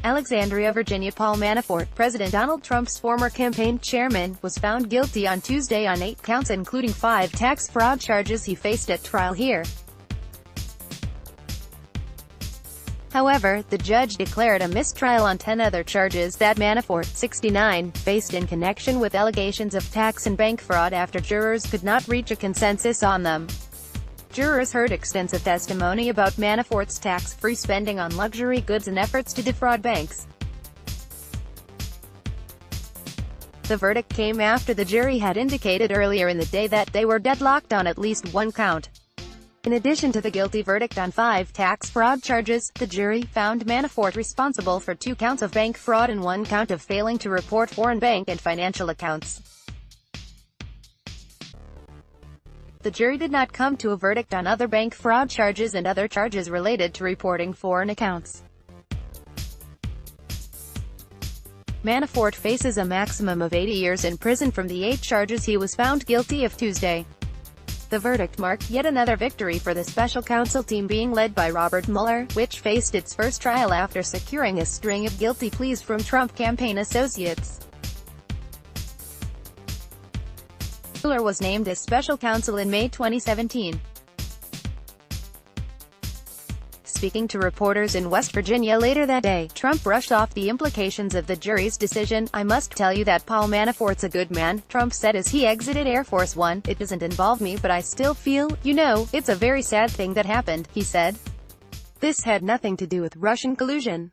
Alexandria, Virginia. Paul Manafort, President Donald Trump's former campaign chairman, was found guilty on Tuesday on 8 counts including 5 tax fraud charges he faced at trial here. However, the judge declared a mistrial on 10 other charges that Manafort, 69, faced in connection with allegations of tax and bank fraud after jurors could not reach a consensus on them. Jurors heard extensive testimony about Manafort's tax-free spending on luxury goods and efforts to defraud banks. The verdict came after the jury had indicated earlier in the day that they were deadlocked on at least one count. In addition to the guilty verdict on 5 tax fraud charges, the jury found Manafort responsible for 2 counts of bank fraud and 1 count of failing to report foreign bank and financial accounts. The jury did not come to a verdict on other bank fraud charges and other charges related to reporting foreign accounts. Manafort faces a maximum of 80 years in prison from the 8 charges he was found guilty of Tuesday. The verdict marked yet another victory for the special counsel team being led by Robert Mueller, which faced its first trial after securing a string of guilty pleas from Trump campaign associates. Mueller was named as special counsel in May 2017. Speaking to reporters in West Virginia later that day, Trump brushed off the implications of the jury's decision. "I must tell you that Paul Manafort's a good man," Trump said as he exited Air Force One. "It doesn't involve me, but I still feel, it's a very sad thing that happened," he said. "This had nothing to do with Russian collusion.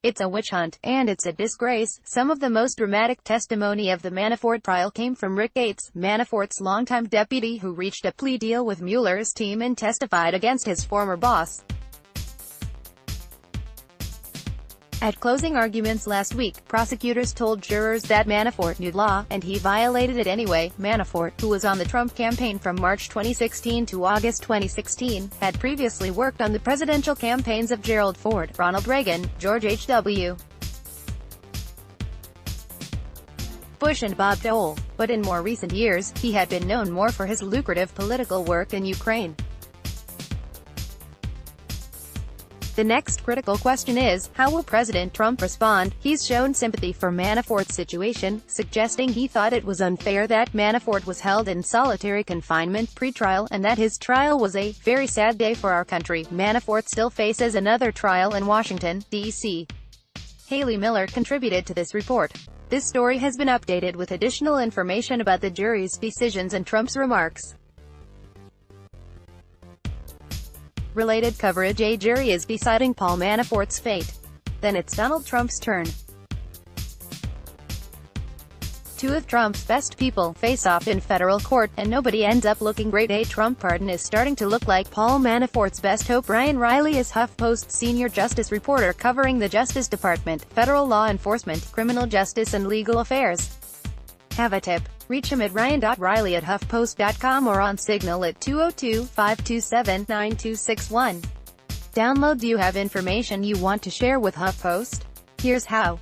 It's a witch hunt, and it's a disgrace." Some of the most dramatic testimony of the Manafort trial came from Rick Gates, Manafort's longtime deputy who reached a plea deal with Mueller's team and testified against his former boss. At closing arguments last week, prosecutors told jurors that Manafort knew the law, and he violated it anyway. Manafort, who was on the Trump campaign from March 2016 to August 2016, had previously worked on the presidential campaigns of Gerald Ford, Ronald Reagan, George H.W. Bush and Bob Dole. But in more recent years, he had been known more for his lucrative political work in Ukraine. The next critical question is, how will President Trump respond? He's shown sympathy for Manafort's situation, suggesting he thought it was unfair that Manafort was held in solitary confinement pre-trial, and that his trial was a very sad day for our country. Manafort still faces another trial in Washington, D.C. Haley Miller contributed to this report. This story has been updated with additional information about the jury's decisions and Trump's remarks. Related coverage: a jury is deciding Paul Manafort's fate. Then it's Donald Trump's turn. 2 of Trump's best people face off in federal court, and nobody ends up looking great. A Trump pardon is starting to look like Paul Manafort's best hope. Ryan Riley is HuffPost's senior justice reporter covering the Justice Department, federal law enforcement, criminal justice and legal affairs. Have a tip? Reach him at ryan.riley@huffpost.com or on Signal at 202-527-9261. Download. Do you have information you want to share with HuffPost? Here's how.